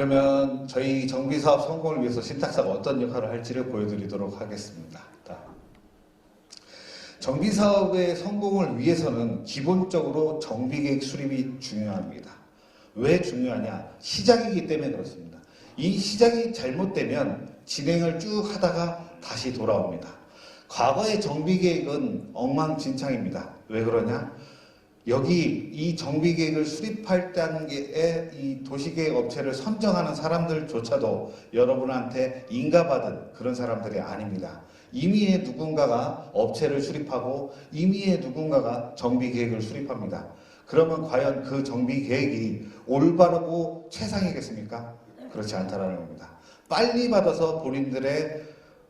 그러면 저희 정비사업 성공을 위해서 신탁사가 어떤 역할을 할지를 보여드리도록 하겠습니다. 정비사업의 성공을 위해서는 기본적으로 정비계획 수립이 중요합니다. 왜 중요하냐? 시작이기 때문에 그렇습니다. 이 시작이 잘못되면 진행을 쭉 하다가 다시 돌아옵니다. 과거의 정비계획은 엉망진창입니다. 왜 그러냐? 여기 이 정비계획을 수립할 단계에 이 도시계획 업체를 선정하는 사람들조차도 여러분한테 인가받은 그런 사람들이 아닙니다. 임의의 누군가가 업체를 수립하고 임의의 누군가가 정비계획을 수립합니다. 그러면 과연 그 정비계획이 올바르고 최상이겠습니까? 그렇지 않다는 겁니다. 빨리 받아서 본인들의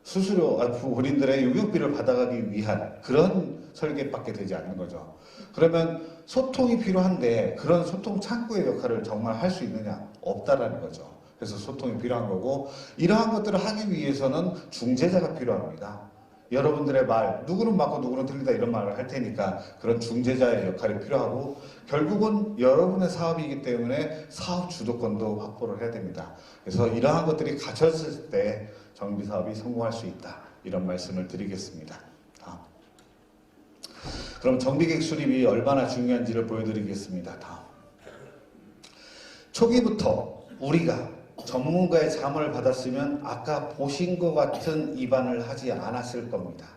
수수료, 본인들의 용역비를 받아가기 위한 그런 설계밖에 되지 않는 거죠. 그러면 소통이 필요한데 그런 소통 창구의 역할을 정말 할 수 있느냐? 없다라는 거죠. 그래서 소통이 필요한 거고, 이러한 것들을 하기 위해서는 중재자가 필요합니다. 여러분들의 말, 누구는 맞고 누구는 틀리다 이런 말을 할 테니까 그런 중재자의 역할이 필요하고, 결국은 여러분의 사업이기 때문에 사업 주도권도 확보를 해야 됩니다. 그래서 이러한 것들이 갖춰졌을 때 정비사업이 성공할 수 있다, 이런 말씀을 드리겠습니다. 다음. 그럼 정비계획 수립이 얼마나 중요한지를 보여드리겠습니다. 다음. 초기부터 우리가 전문가의 자문을 받았으면 아까 보신 것 같은 입안을 하지 않았을 겁니다.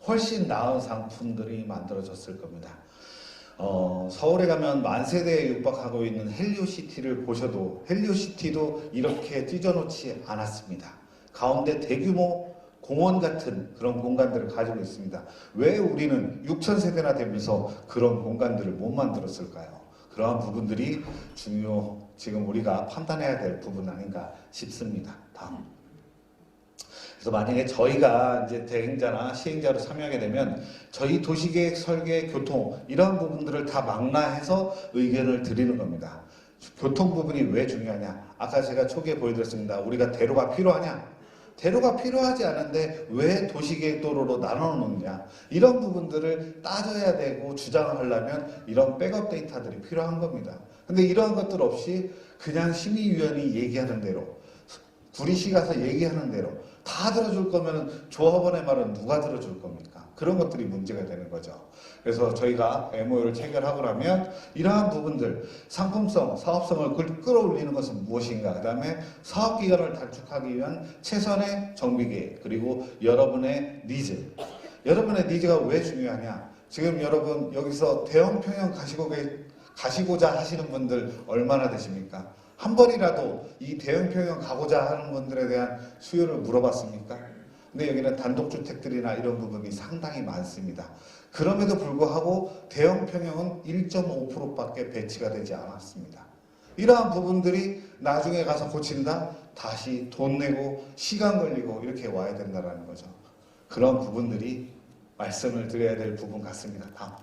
훨씬 나은 상품들이 만들어졌을 겁니다. 서울에 가면 만세대에 육박하고 있는 헬리오시티를 보셔도 헬리오시티도 이렇게 찢어놓지 않았습니다. 가운데 대규모 공원 같은 그런 공간들을 가지고 있습니다. 왜 우리는 6,000세대나 되면서 그런 공간들을 못 만들었을까요? 그러한 부분들이 지금 우리가 판단해야 될 부분 아닌가 싶습니다. 다음. 그래서 만약에 저희가 이제 대행자나 시행자로 참여하게 되면 저희 도시계획, 설계, 교통 이런 부분들을 다 망라해서 의견을 드리는 겁니다. 교통 부분이 왜 중요하냐? 아까 제가 초기에 보여드렸습니다. 우리가 대로가 필요하냐? 대로가 필요하지 않은데 왜 도시계획도로로 나눠 놓느냐, 이런 부분들을 따져야 되고 주장을 하려면 이런 백업 데이터들이 필요한 겁니다. 근데 이러한 것들 없이 그냥 심의위원이 얘기하는 대로, 구리시 가서 얘기하는 대로 다 들어줄 거면 조합원의 말은 누가 들어줄 겁니까? 그런 것들이 문제가 되는 거죠. 그래서 저희가 MOU를 체결하고 나면 이러한 부분들, 상품성, 사업성을 끌어올리는 것은 무엇인가, 그 다음에 사업기간을 단축하기 위한 최선의 정비계획, 그리고 여러분의 니즈. 여러분의 니즈가 왜 중요하냐? 지금 여러분 여기서 대형 평형 가시고자 하시는 분들 얼마나 되십니까? 한 번이라도 이 대형 평형 가고자 하는 분들에 대한 수요를 물어봤습니까? 근데 여기는 단독주택들이나 이런 부분이 상당히 많습니다. 그럼에도 불구하고 대형 평형은 1.5%밖에 배치가 되지 않았습니다. 이러한 부분들이 나중에 가서 고친다? 다시 돈 내고 시간 걸리고 이렇게 와야 된다는 거죠. 그런 부분들이 말씀을 드려야 될 부분 같습니다. 다음.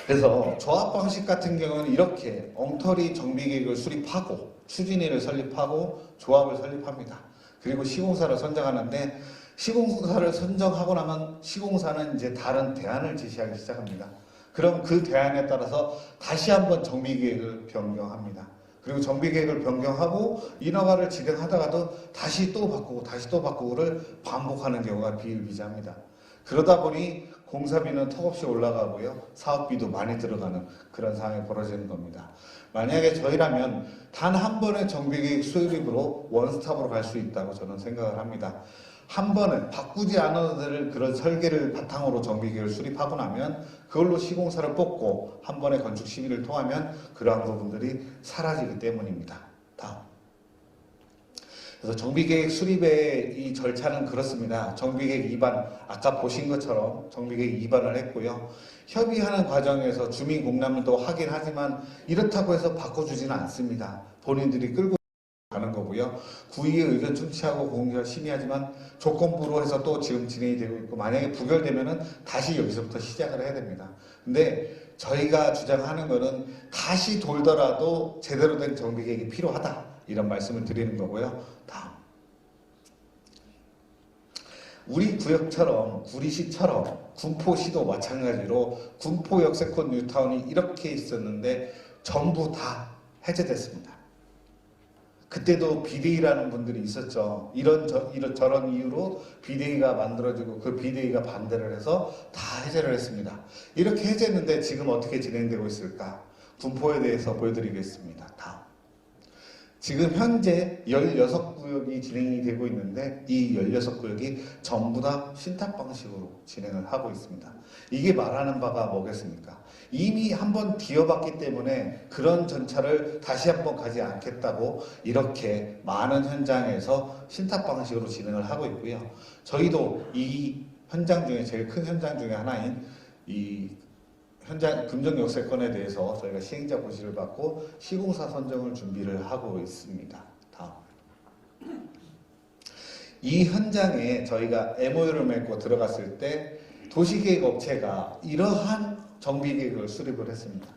그래서 조합 방식 같은 경우는 이렇게 엉터리 정비계획을 수립하고 추진위를 설립하고 조합을 설립합니다. 그리고 시공사를 선정하는데, 시공사를 선정하고 나면 시공사는 이제 다른 대안을 제시하기 시작합니다. 그럼 그 대안에 따라서 다시 한번 정비계획을 변경합니다. 그리고 정비계획을 변경하고 인허가를 진행하다가도 다시 또 바꾸고 다시 또 바꾸고를 반복하는 경우가 비일비재합니다. 그러다 보니 공사비는 턱없이 올라가고요, 사업비도 많이 들어가는 그런 상황이 벌어지는 겁니다. 만약에 저희라면 단 한 번의 정비계획 수립으로 원스톱으로 갈 수 있다고 저는 생각을 합니다. 한 번에 바꾸지 않아도 될 그런 설계를 바탕으로 정비계획을 수립하고 나면 그걸로 시공사를 뽑고 한 번의 건축 심의를 통하면 그러한 부분들이 사라지기 때문입니다. 다음. 그래서 정비계획 수립의 이 절차는 그렇습니다. 정비계획 2반, 아까 보신 것처럼 정비계획 2반을 했고요. 협의하는 과정에서 주민공람도 하긴 하지만 이렇다고 해서 바꿔주지는 않습니다. 본인들이 끌고 가는 거고요. 구의의 의견 충치하고 공개를 심의하지만 조건부로 해서 또 지금 진행이 되고 있고, 만약에 부결되면은 다시 여기서부터 시작을 해야 됩니다. 근데 저희가 주장하는 거는 다시 돌더라도 제대로 된 정비계획이 필요하다, 이런 말씀을 드리는 거고요. 다음. 우리 구역처럼, 구리시처럼 군포시도 마찬가지로 군포 역세권 뉴타운이 이렇게 있었는데 전부 다 해제됐습니다. 그때도 비대위라는 분들이 있었죠. 이런 저런 이유로 비대위가 만들어지고 그 비대위가 반대를 해서 다 해제를 했습니다. 이렇게 해제했는데 지금 어떻게 진행되고 있을까? 군포에 대해서 보여드리겠습니다. 다음. 지금 현재 16구역이 진행이 되고 있는데 이 16구역이 전부 다 신탁 방식으로 진행을 하고 있습니다. 이게 말하는 바가 뭐겠습니까? 이미 한번 뒤어봤기 때문에 그런 전차를 다시 한번 가지 않겠다고 이렇게 많은 현장에서 신탁 방식으로 진행을 하고 있고요. 저희도 이 현장 중에 제일 큰 현장 중에 하나인 이 현장 금정역세권에 대해서 저희가 시행자 고시를 받고 시공사 선정을 준비를 하고 있습니다. 다음. 이 현장에 저희가 MOU를 맺고 들어갔을 때 도시계획업체가 이러한 정비계획을 수립을 했습니다.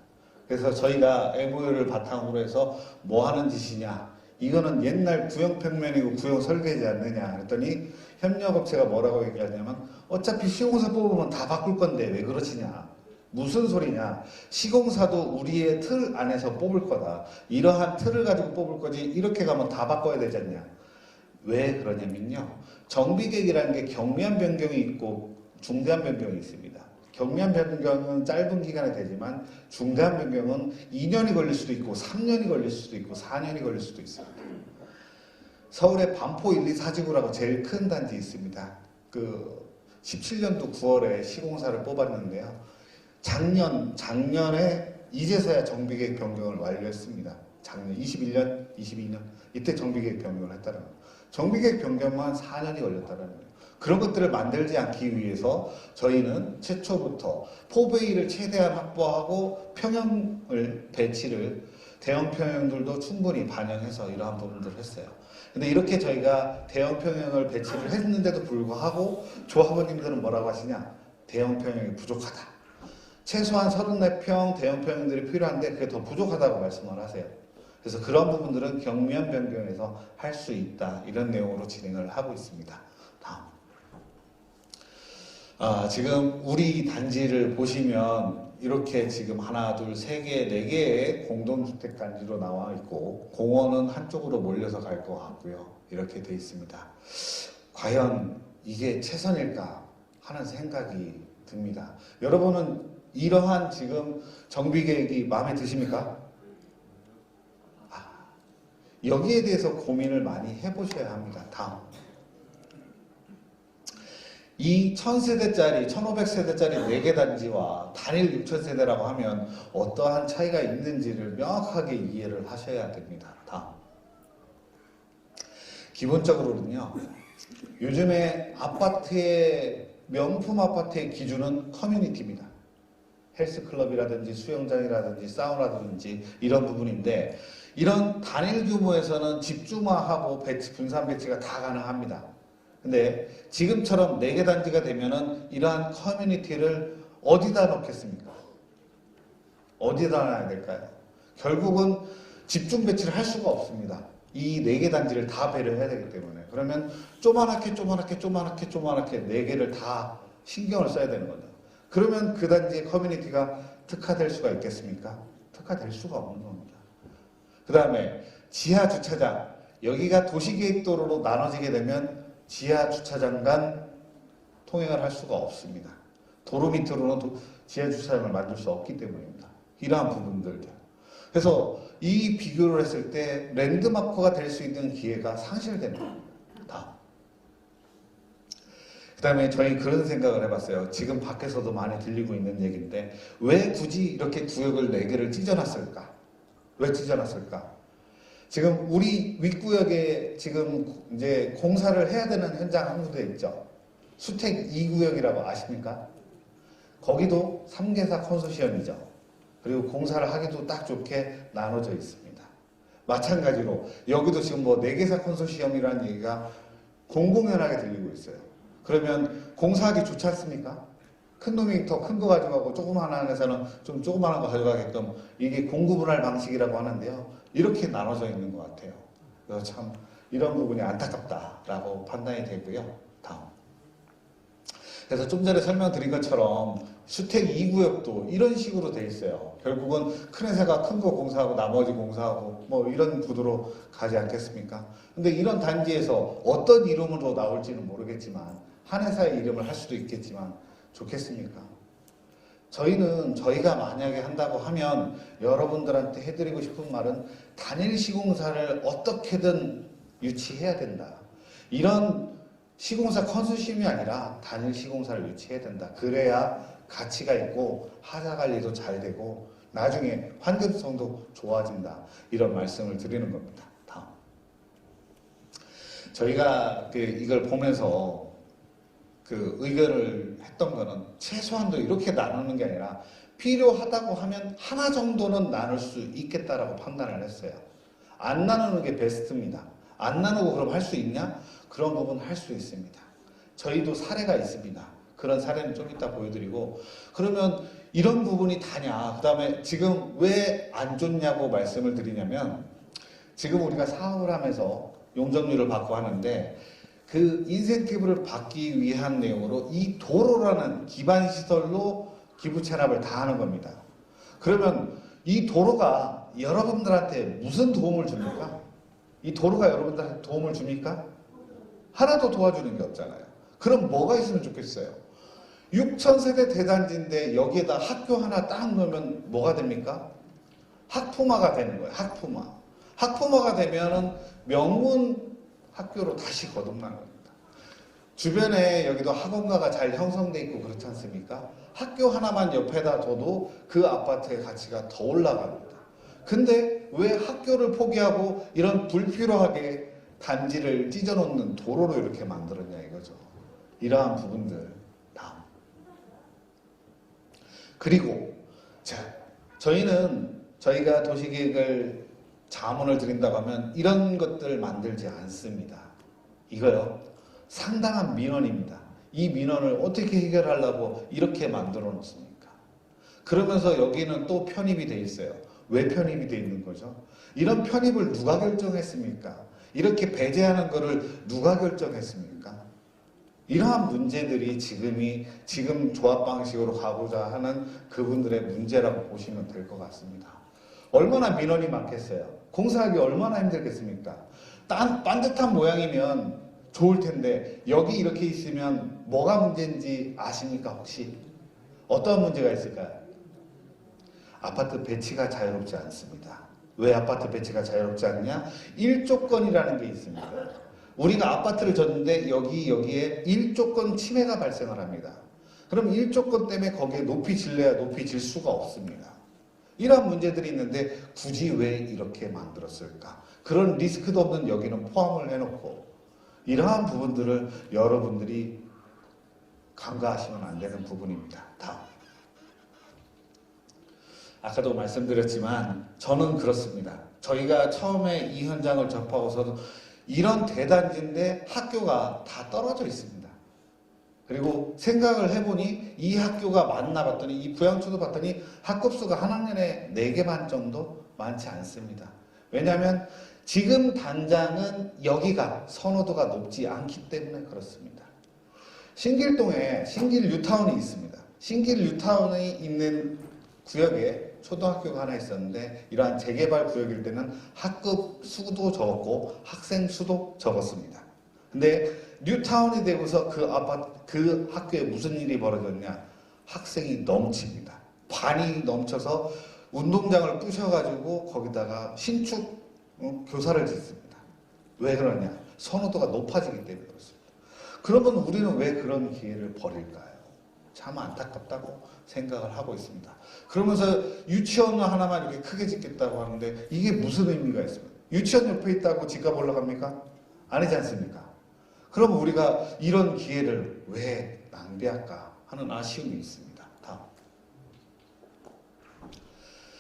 그래서 저희가 MOU를 바탕으로 해서 뭐 하는 짓이냐, 이거는 옛날 구형평면이고 구형 설계지 않느냐 그랬더니 협력업체가 뭐라고 얘기하냐면 어차피 시공사 뽑으면 다 바꿀 건데 왜 그러시냐, 무슨 소리냐, 시공사도 우리의 틀 안에서 뽑을 거다, 이러한 틀을 가지고 뽑을 거지 이렇게 가면 다 바꿔야 되지 않냐. 왜 그러냐면요, 정비계획이라는 게 경미한 변경이 있고 중대한 변경이 있습니다. 경미한 변경은 짧은 기간에 되지만 중대한 변경은 2년이 걸릴 수도 있고 3년이 걸릴 수도 있고 4년이 걸릴 수도 있습니다. 서울에 반포 1, 2, 4지구라고 제일 큰 단지 있습니다. 그 17년도 9월에 시공사를 뽑았는데요. 작년에 이제서야 정비계획 변경을 완료했습니다. 작년 21년, 22년 이때 정비계획 변경을 했다는 거예요. 정비계획 변경만 4년이 걸렸다는 거예요. 그런 것들을 만들지 않기 위해서 저희는 최초부터 포베이를 최대한 확보하고 평형을 배치를 대형 평형들도 충분히 반영해서 이러한 부분들을 했어요. 근데 이렇게 저희가 대형 평형을 배치를 했는데도 불구하고 조합원님들은 뭐라고 하시냐, 대형 평형이 부족하다. 최소한 34평 대형 평형들이 필요한데 그게 더 부족하다고 말씀을 하세요. 그래서 그런 부분들은 경미한 변경에서 할 수 있다, 이런 내용으로 진행을 하고 있습니다. 다음. 지금 우리 단지를 보시면 이렇게 지금 하나, 둘, 세 개, 네 개의 공동주택 단지로 나와 있고 공원은 한쪽으로 몰려서 갈 것 같고요. 이렇게 돼 있습니다. 과연 이게 최선일까 하는 생각이 듭니다. 여러분은 이러한 지금 정비계획이 마음에 드십니까? 여기에 대해서 고민을 많이 해보셔야 합니다. 다음. 이 1000세대짜리, 1500세대짜리 4개 단지와 단일 6000세대라고 하면 어떠한 차이가 있는지를 명확하게 이해를 하셔야 됩니다. 다음. 기본적으로는요, 요즘에 아파트의, 명품 아파트의 기준은 커뮤니티입니다. 헬스클럽이라든지 수영장이라든지 사우나라든지 이런 부분인데, 이런 단일 규모에서는 집중화하고 분산 배치가 다 가능합니다. 근데 지금처럼 4개 단지가 되면은 이러한 커뮤니티를 어디다 넣겠습니까? 어디다 놔야 될까요? 결국은 집중 배치를 할 수가 없습니다. 이 4개 단지를 다 배려해야 되기 때문에. 그러면 조그맣게 4개를 다 신경을 써야 되는 거죠. 그러면 그 단지의 커뮤니티가 특화될 수가 있겠습니까? 특화될 수가 없는 겁니다. 그 다음에 지하 주차장, 여기가 도시계획도로로 나눠지게 되면 지하 주차장 간 통행을 할 수가 없습니다. 도로 밑으로는 지하 주차장을 만들 수 없기 때문입니다. 이러한 부분들도. 그래서 이 비교를 했을 때 랜드마크가 될 수 있는 기회가 상실되는 겁니다. 그 다음에 저희 그런 생각을 해봤어요. 지금 밖에서도 많이 들리고 있는 얘기인데 왜 굳이 이렇게 구역을 4개를 찢어놨을까? 왜 찢어놨을까? 지금 우리 윗구역에 지금 이제 공사를 해야 되는 현장 한 군데 있죠. 수택 2구역이라고 아십니까? 거기도 3개사 컨소시엄이죠. 그리고 공사를 하기도 딱 좋게 나눠져 있습니다. 마찬가지로 여기도 지금 뭐 4개사 컨소시엄이라는 얘기가 공공연하게 들리고 있어요. 그러면 공사하기 좋지 않습니까? 큰 놈이 더 큰 거 가져가고 조그마한 회사는 좀 조그마한 거 가져가게끔, 이게 공구분할 방식이라고 하는데요. 이렇게 나눠져 있는 것 같아요. 그래서 참 이런 부분이 안타깝다라고 판단이 되고요. 다음. 그래서 좀 전에 설명드린 것처럼 주택 2구역도 이런 식으로 돼 있어요. 결국은 큰 회사가 큰 거 공사하고 나머지 공사하고 뭐 이런 구도로 가지 않겠습니까? 근데 이런 단지에서 어떤 이름으로 나올지는 모르겠지만 한 회사의 이름을 할 수도 있겠지만 좋겠습니까? 저희는 저희가 만약에 한다고 하면 여러분들한테 해드리고 싶은 말은 단일 시공사를 어떻게든 유치해야 된다. 이런 시공사 컨소시엄이 아니라 단일 시공사를 유치해야 된다. 그래야 가치가 있고 하자 관리도 잘 되고 나중에 환경성도 좋아진다. 이런 말씀을 드리는 겁니다. 다음. 저희가 이걸 보면서 의견을 했던 거는 최소한도 이렇게 나누는 게 아니라 필요하다고 하면 하나 정도는 나눌 수 있겠다라고 판단을 했어요. 안 나누는 게 베스트입니다. 안 나누고 그럼 할 수 있냐? 그런 부분 할 수 있습니다. 저희도 사례가 있습니다. 그런 사례는 좀 이따 보여드리고, 그러면 이런 부분이 다냐? 그 다음에 지금 왜 안 좋냐고 말씀을 드리냐면, 지금 우리가 사업을 하면서 용적률을 받고 하는데 그 인센티브를 받기 위한 내용으로 이 도로라는 기반 시설로 기부 체납을 다 하는 겁니다. 그러면 이 도로가 여러분들한테 무슨 도움을 줍니까? 이 도로가 여러분들한테 도움을 줍니까? 하나도 도와주는 게 없잖아요. 그럼 뭐가 있으면 좋겠어요? 6,000세대 대단지인데 여기에다 학교 하나 딱 넣으면 뭐가 됩니까? 학부모가 되는 거예요. 학부모. 학부모가 되면은 명문 학교로 다시 거듭나는 겁니다. 주변에 여기도 학원가가 잘 형성돼 있고 그렇지 않습니까? 학교 하나만 옆에다 둬도 그 아파트의 가치가 더 올라갑니다. 근데 왜 학교를 포기하고 이런 불필요하게 단지를 찢어놓는 도로로 이렇게 만들었냐 이거죠. 이러한 부분들 다음. 그리고 저희가 도시계획을 자문을 드린다고 하면 이런 것들 만들지 않습니다. 이거요. 상당한 민원입니다. 이 민원을 어떻게 해결하려고 이렇게 만들어 놓습니까? 그러면서 여기는 또 편입이 돼 있어요. 왜 편입이 돼 있는 거죠? 이런 편입을 누가 결정했습니까? 이렇게 배제하는 거를 누가 결정했습니까? 이러한 문제들이 지금 조합 방식으로 가고자 하는 그분들의 문제라고 보시면 될 것 같습니다. 얼마나 민원이 많겠어요? 공사하기 얼마나 힘들겠습니까? 반듯한 모양이면 좋을 텐데 여기 이렇게 있으면 뭐가 문제인지 아십니까 혹시? 어떤 문제가 있을까요? 아파트 배치가 자유롭지 않습니다. 왜 아파트 배치가 자유롭지 않냐? 1조건이라는 게 있습니다. 우리가 아파트를 졌는데 여기에 1조건 침해가 발생을 합니다. 그럼 1조건 때문에 거기에 높이 질래야 높이 질 수가 없습니다. 이러한 문제들이 있는데 굳이 왜 이렇게 만들었을까? 그런 리스크도 없는 여기는 포함을 해놓고 이러한 부분들을 여러분들이 간과하시면 안 되는 부분입니다. 다음. 아까도 말씀드렸지만 저는 그렇습니다. 저희가 처음에 이 현장을 접하고서도 이런 대단지인데 학교가 다 떨어져 있습니다. 그리고 생각을 해보니 이 학교가 맞나 봤더니 이 부양초도 봤더니 학급수가 한 학년에 4개 반 정도 많지 않습니다. 왜냐하면 지금 당장은 여기가 선호도가 높지 않기 때문에 그렇습니다. 신길동에 신길 뉴타운이 있습니다. 신길 뉴타운이 있는 구역에 초등학교가 하나 있었는데 이러한 재개발 구역일 때는 학급 수도 적었고 학생 수도 적었습니다. 근데 뉴타운이 되고서 그 학교에 무슨 일이 벌어졌냐? 학생이 넘칩니다. 반이 넘쳐서 운동장을 부셔가지고 거기다가 신축 교사를 짓습니다. 왜 그러냐? 선호도가 높아지기 때문에 그렇습니다. 그러면 우리는 왜 그런 기회를 버릴까요? 참 안타깝다고 생각을 하고 있습니다. 그러면서 유치원 하나만 이렇게 크게 짓겠다고 하는데 이게 무슨 의미가 있습니까? 유치원 옆에 있다고 집값 올라갑니까? 아니지 않습니까? 그럼 우리가 이런 기회를 왜 낭비할까 하는 아쉬움이 있습니다. 다음.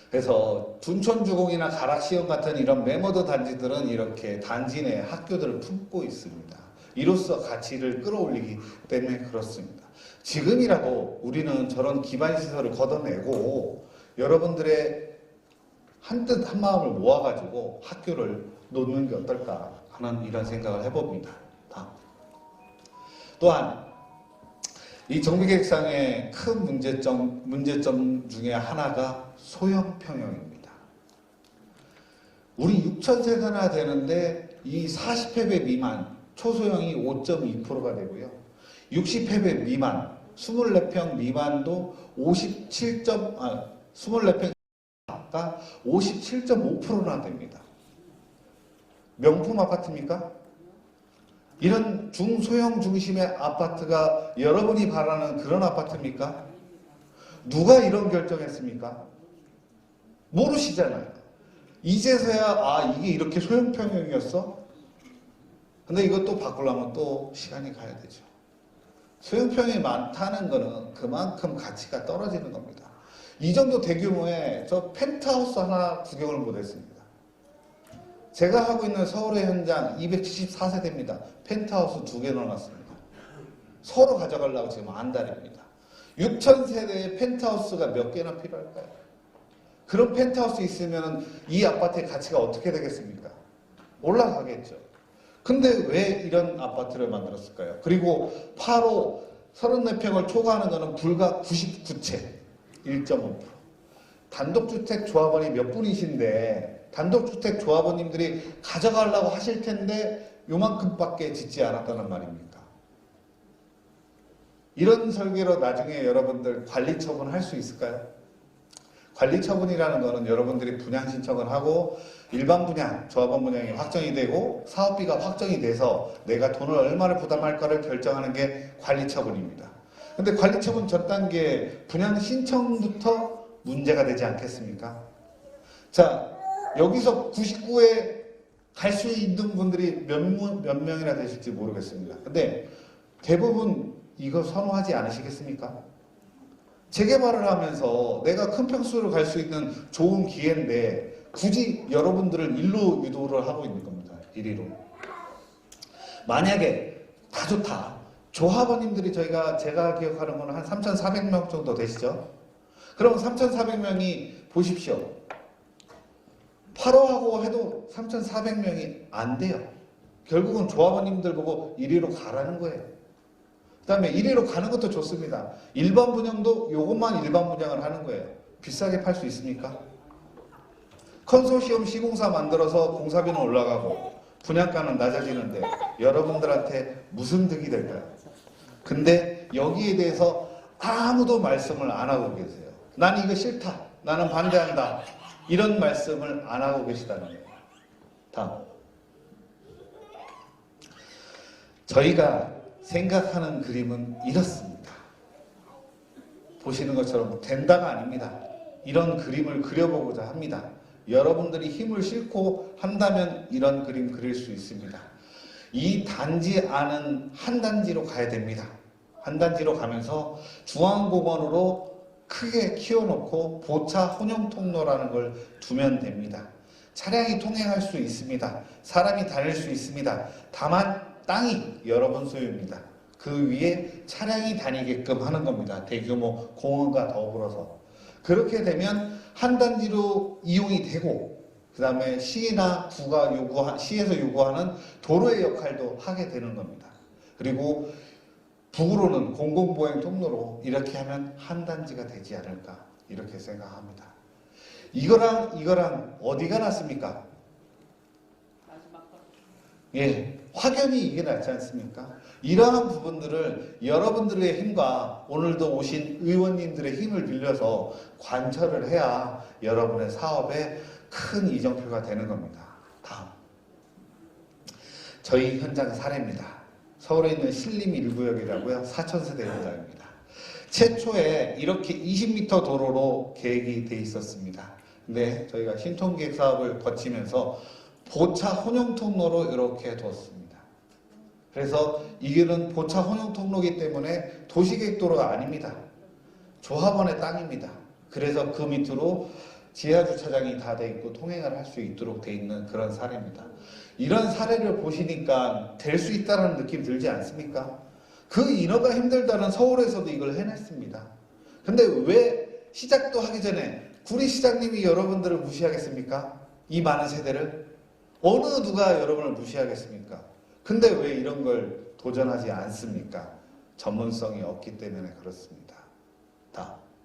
그래서 둔촌주공이나 가락시험 같은 이런 매머드 단지들은 이렇게 단지 내 학교들을 품고 있습니다. 이로써 가치를 끌어올리기 때문에 그렇습니다. 지금이라도 우리는 저런 기반시설을 걷어내고 여러분들의 한뜻 한마음을 모아가지고 학교를 놓는 게 어떨까 하는 이런 생각을 해봅니다. 다음. 또한 이 정비계획상의 큰 문제점 중에 하나가 소형 평형입니다. 우리 6,000세대나 되는데 이 40평배 미만 초소형이 5.2%가 되고요. 60평배 미만 24평 미만도 24평가 57.5%나 됩니다. 명품 아파트입니까? 이런 중소형 중심의 아파트가 여러분이 바라는 그런 아파트입니까? 누가 이런 결정했습니까? 모르시잖아요. 이제서야 이게 이렇게 소형 평형이었어? 근데 이것도 바꾸려면 또 시간이 가야 되죠. 소형 평형이 많다는 거는 그만큼 가치가 떨어지는 겁니다. 이 정도 대규모의 저 펜트하우스 하나 구경을 못했습니다. 제가 하고 있는 서울의 현장 274세대입니다. 펜트하우스 2개 넣어놨습니다. 서로 가져가려고 지금 안달입니다. 6,000세대의 펜트하우스가 몇 개나 필요할까요? 그런 펜트하우스 있으면 이 아파트의 가치가 어떻게 되겠습니까? 올라가겠죠. 근데 왜 이런 아파트를 만들었을까요? 그리고 8호 34평을 초과하는 것은 불과 99채 1.5%. 단독주택 조합원이 몇 분이신데 단독주택 조합원님들이 가져가려고 하실 텐데 요만큼밖에 짓지 않았다는 말입니까? 이런 설계로 나중에 여러분들 관리처분 할 수 있을까요? 관리처분이라는 것은 여러분들이 분양 신청을 하고 일반 분양, 조합원 분양이 확정이 되고 사업비가 확정이 돼서 내가 돈을 얼마를 부담할까를 결정하는 게 관리처분입니다. 근데 관리처분 전 단계 분양 신청부터 문제가 되지 않겠습니까? 자, 여기서 99에 갈 수 있는 분들이 몇 명이나 되실지 모르겠습니다. 근데 대부분 이거 선호하지 않으시겠습니까? 재개발을 하면서 내가 큰 평수를 갈 수 있는 좋은 기회인데 굳이 여러분들을 일로 유도를 하고 있는 겁니다. 이리로. 만약에 다 좋다. 조합원님들이 제가 기억하는 거는 한 3,400명 정도 되시죠? 그럼 3,400명이 보십시오. 8호하고 해도 3,400명이 안 돼요. 결국은 조합원님들 보고 이리로 가라는 거예요. 그 다음에 이리로 가는 것도 좋습니다. 일반 분양도 요것만 일반 분양을 하는 거예요. 비싸게 팔 수 있습니까? 컨소시엄 시공사 만들어서 공사비는 올라가고 분양가는 낮아지는데 여러분들한테 무슨 득이 될까요? 근데 여기에 대해서 아무도 말씀을 안 하고 계세요. 난 이거 싫다. 나는 반대한다. 이런 말씀을 안 하고 계시다는 거예요. 다음. 저희가 생각하는 그림은 이렇습니다. 보시는 것처럼 된다가 아닙니다. 이런 그림을 그려보고자 합니다. 여러분들이 힘을 싣고 한다면 이런 그림 그릴 수 있습니다. 이 단지 안은 한 단지로 가야 됩니다. 한 단지로 가면서 중앙공원으로 크게 키워놓고 보차 혼용 통로라는 걸 두면 됩니다. 차량이 통행할 수 있습니다. 사람이 다닐 수 있습니다. 다만 땅이 여러분 소유입니다. 그 위에 차량이 다니게끔 하는 겁니다. 대규모 공원과 더불어서. 그렇게 되면 한 단지로 이용이 되고 그 다음에 시나 구가 시에서 요구하는 도로의 역할도 하게 되는 겁니다. 그리고 북으로는 공공보행 통로로 이렇게 하면 한 단지가 되지 않을까 이렇게 생각합니다. 이거랑 어디가 낫습니까? 예, 확연히 이게 낫지 않습니까? 이러한 부분들을 여러분들의 힘과 오늘도 오신 의원님들의 힘을 빌려서 관철을 해야 여러분의 사업에 큰 이정표가 되는 겁니다. 다음. 저희 현장 사례입니다. 서울에 있는 신림 1구역이라고요. 4,000세대 현장입니다. 최초에 이렇게 20m 도로로 계획이 돼 있었습니다. 근데 저희가 신통기획 사업을 거치면서 보차 혼용 통로로 이렇게 뒀습니다. 그래서 이거는 보차 혼용 통로이기 때문에 도시계획도로가 아닙니다. 조합원의 땅입니다. 그래서 그 밑으로 지하주차장이 다 돼 있고 통행을 할 수 있도록 돼 있는 그런 사례입니다. 이런 사례를 보시니까 될 수 있다는 느낌 들지 않습니까? 그 인허가 힘들다는 서울에서도 이걸 해냈습니다. 근데 왜 시작도 하기 전에 구리시장님이 여러분들을 무시하겠습니까? 이 많은 세대를? 어느 누가 여러분을 무시하겠습니까? 근데 왜 이런 걸 도전하지 않습니까? 전문성이 없기 때문에 그렇습니다. 다음.